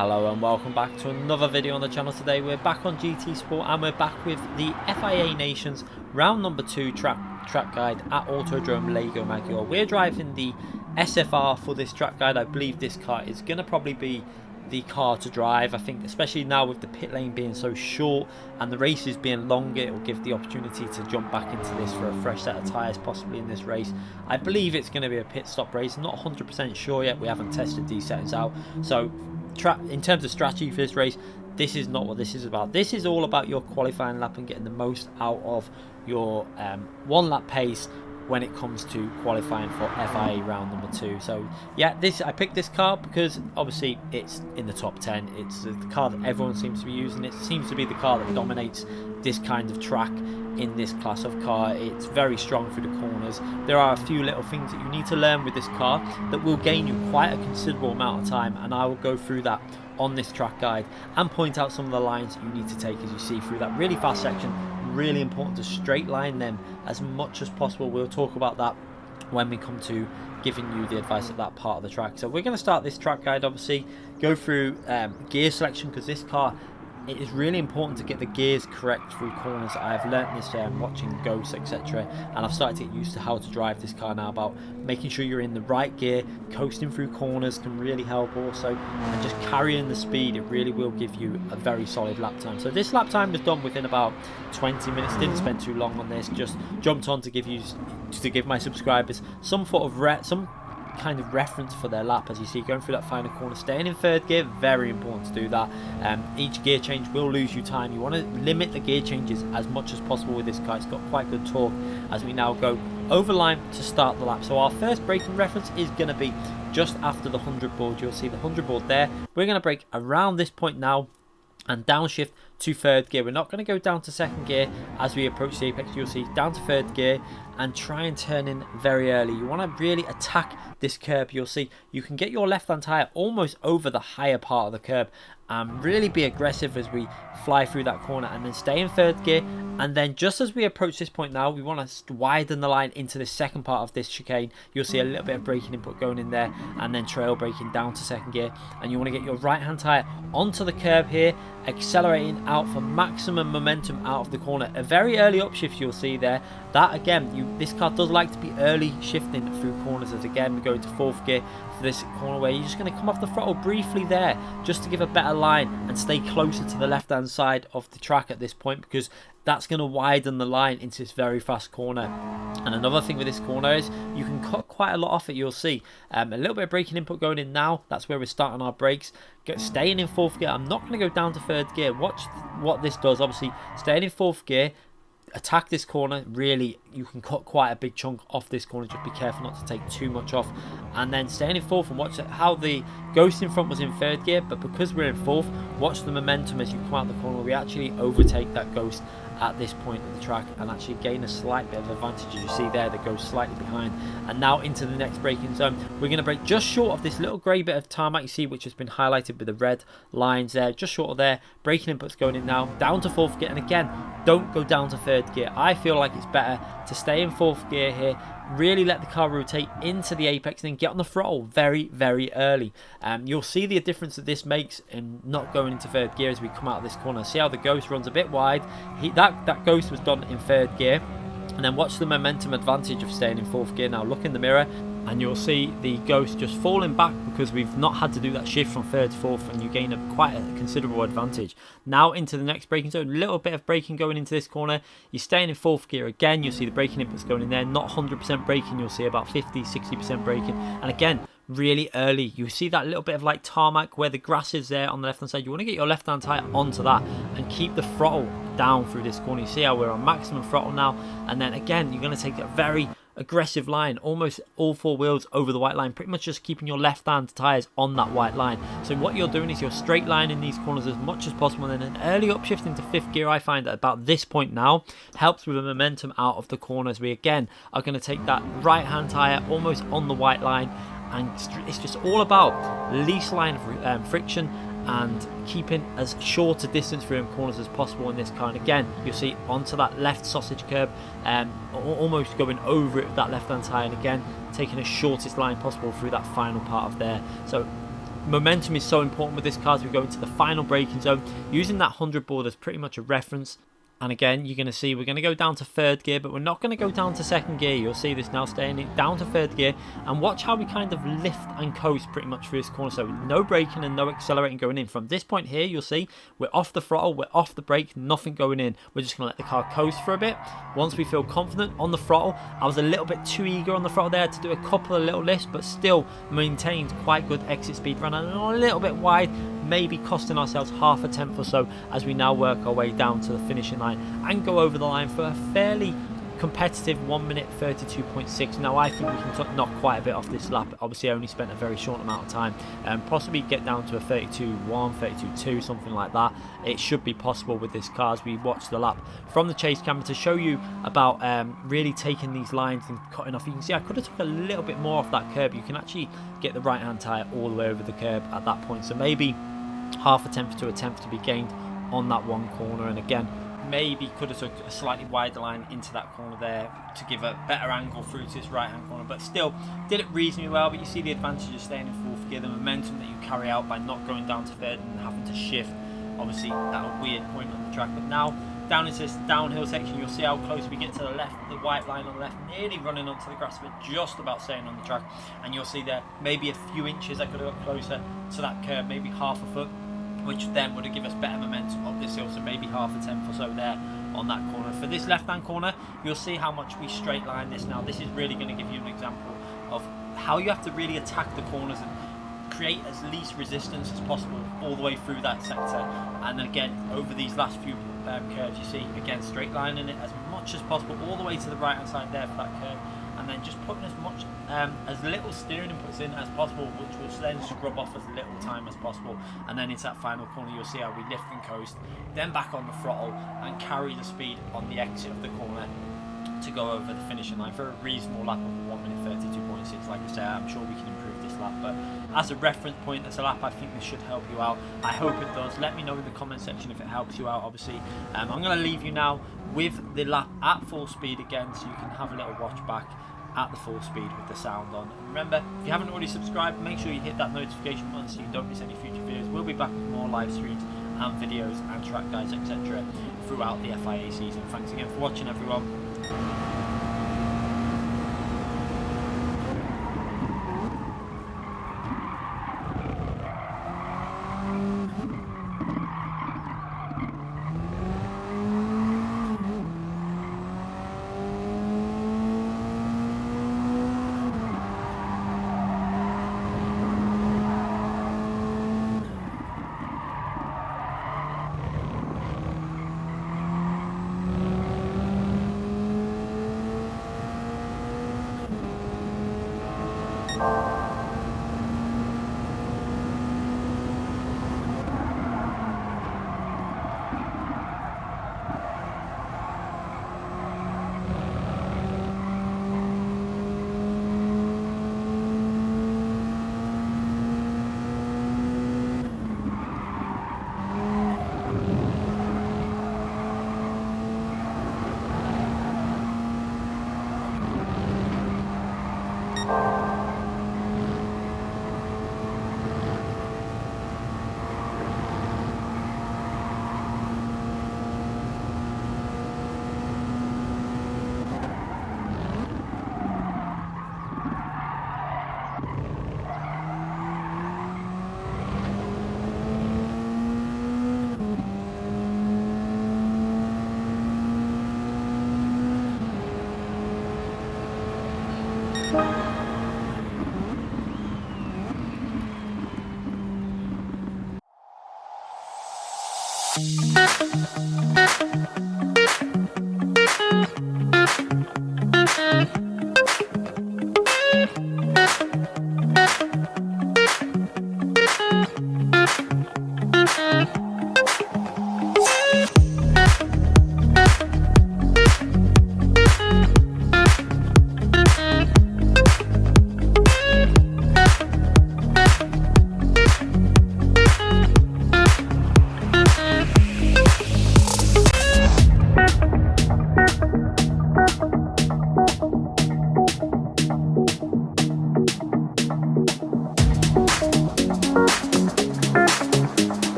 Hello and welcome back to another video on the channel. Today we're back on GT Sport and we're back with the FIA Nations round number 2 track guide at Autodrome Lego Maggiore. We're driving the SFR for this track guide. I believe this car is going to probably be the car to drive. I think especially now with the pit lane being so short and the races being longer, it will give the opportunity to jump back into this for a fresh set of tyres possibly in this race. I believe it's going to be a pit stop race. Not 100% sure yet, we haven't tested these settings out. So in terms of strategy for this race, this is not what this is about. This is all about your qualifying lap and getting the most out of your one lap pace when it comes to qualifying for FIA round number 2. So yeah, I picked this car because obviously it's in the top 10. It's the car that everyone seems to be using. It seems to be the car that dominates this kind of track in this class of car. It's very strong through the corners. There are a few little things that you need to learn with this car that will gain you quite a considerable amount of time, and I will go through that on this track guide and point out some of the lines that you need to take as you see through that really fast section. Really important to straight line them as much as possible. We'll talk about that when we come to giving you the advice at that part of the track. So we're going to start this track guide, obviously go through gear selection, because this car, it is really important to get the gears correct through corners. I've learnt this watching Ghosts, etc., and I've started to get used to how to drive this car now. About making sure you're in the right gear, coasting through corners can really help also, and just carrying the speed, it really will give you a very solid lap time. So this lap time was done within about 20 minutes. Didn't spend too long on this, just jumped on to give my subscribers some kind of reference for their lap. As you see, going through that final corner, staying in third gear, very important to do that. Each gear change will lose you time. You want to limit the gear changes as much as possible with this car. It's got quite good torque as we now go over line to start the lap. So our first braking reference is going to be just after the 100 board. You'll see the 100 board there. We're going to brake around this point now and downshift to third gear. We're not going to go down to second gear as we approach the apex. You'll see down to third gear and try and turn in very early. You want to really attack this curb. You'll see you can get your left hand tyre almost over the higher part of the curb and really be aggressive as we fly through that corner, and then stay in third gear. And then just as we approach this point now, we want to widen the line into the second part of this chicane. You'll see a little bit of braking input going in there, and then trail braking down to second gear, and you want to get your right hand tyre onto the curb here, accelerating out for maximum momentum out of the corner. A very early upshift you'll see there. That again, this car does like to be early shifting through corners, as again we go into fourth gear for this corner where you're just going to come off the throttle briefly there just to give a better line and stay closer to the left hand side of the track at this point, because that's going to widen the line into this very fast corner. And another thing with this corner is you can cut quite a lot off it. You'll see a little bit of braking input going in now. That's where we're starting our brakes. Staying in fourth gear. I'm not going to go down to third gear. Watch what this does. Obviously staying in fourth gear, attack this corner. Really, you can cut quite a big chunk off this corner. Just be careful not to take too much off, and then staying in fourth. And watch how the Ghost in front was in third gear, but because we're in fourth, watch the momentum as you come out the corner. We actually overtake that Ghost at this point of the track and actually gain a slight bit of advantage. As you see there, that goes slightly behind. And now into the next braking zone, we're going to brake just short of this little grey bit of tarmac you see, which has been highlighted with the red lines there, just short of there. Braking inputs going in now, down to fourth gear, and again, don't go down to third gear. I feel like it's better to stay in fourth gear here, really let the car rotate into the apex, and then get on the throttle very, very early. You'll see the difference that this makes in not going into third gear as we come out of this corner. See how the Ghost runs a bit wide. That Ghost was done in third gear. And then watch the momentum advantage of staying in fourth gear. Now look in the mirror and you'll see the Ghost just falling back because we've not had to do that shift from third to fourth, and you gain quite a considerable advantage. Now into the next braking zone, a little bit of braking going into this corner. You're staying in fourth gear again. You'll see the braking inputs going in there, not 100% braking. You'll see about 50-60% braking, and again, really early. You see that little bit of like tarmac where the grass is there on the left hand side. You want to get your left hand tyre onto that and keep the throttle down through this corner. You see how we're on maximum throttle now, and then again you're going to take a very aggressive line, almost all four wheels over the white line, pretty much just keeping your left hand tyres on that white line. So what you're doing is you're straight lining these corners as much as possible, and then an early upshift into fifth gear, I find at about this point now, helps with the momentum out of the corners. We again are going to take that right hand tyre almost on the white line, and it's just all about least line of friction and keeping as short a distance through corners as possible in this car. And again, you'll see onto that left sausage curb, almost going over it with that left hand tyre, and again taking the shortest line possible through that final part of there. So Momentum is so important with this car as we go into the final braking zone. Using that 100 board as pretty much a reference. And again, you're going to see we're going to go down to third gear, but we're not going to go down to second gear. You'll see this now, staying down to third gear. And watch how we kind of lift and coast pretty much through this corner. So no braking and no accelerating going in. From this point here, you'll see we're off the throttle, we're off the brake, nothing going in. We're just going to let the car coast for a bit. Once we feel confident on the throttle, I was a little bit too eager on the throttle there to do a couple of little lifts, but still maintained quite good exit speed. Ran a little bit wide, maybe costing ourselves half a tenth or so as we now work our way down to the finishing line and go over the line for a fairly competitive 1 minute 32.6. Now I think we can knock quite a bit off this lap. Obviously I only spent a very short amount of time, possibly get down to a 32.1, 32.2, something like that. It should be possible with this car as we watch the lap from the chase camera to show you about really taking these lines and cutting off. You can see I could have took a little bit more off that curb. You can actually get the right hand tyre all the way over the curb at that point, so maybe half a tenth to a tenth to be gained on that one corner. And again, maybe could have took a slightly wider line into that corner there to give a better angle through to this right hand corner, but still did it reasonably well. But you see the advantage of staying in fourth gear, the momentum that you carry out by not going down to third and having to shift obviously at a weird point on the track. But now down into this downhill section, you'll see how close we get to the left, the white line on the left, nearly running onto the grass, but just about staying on the track. And you'll see there maybe a few inches I could have got closer to that curb, maybe half a foot, which then would have given us better momentum up this hill, so maybe half a tenth or so there on that corner. For this left hand corner, you'll see how much we straight line this now. This is really going to give you an example of how you have to really attack the corners and create as least resistance as possible all the way through that sector. And then again, over these last few curves, you see again straight lining it as much as possible all the way to the right hand side there for that curve, and then just putting as much as little steering inputs in as possible, which will then scrub off as little time as possible. And then into that final corner, you'll see how we lift and coast, then back on the throttle and carry the speed on the exit of the corner to go over the finishing line for a reasonable lap of 1 minute 32.6. Like I say, I'm sure we can improve this lap, but as a reference point, as a lap, I think this should help you out. I hope it does. Let me know in the comment section if it helps you out, obviously. I'm going to leave you now with the lap at full speed again, so you can have a little watch back at the full speed with the sound on. And remember, if you haven't already subscribed, make sure you hit that notification button so you don't miss any future videos. We'll be back with more live streams and videos and track guides, etc. throughout the FIA season. Thanks again for watching, everyone.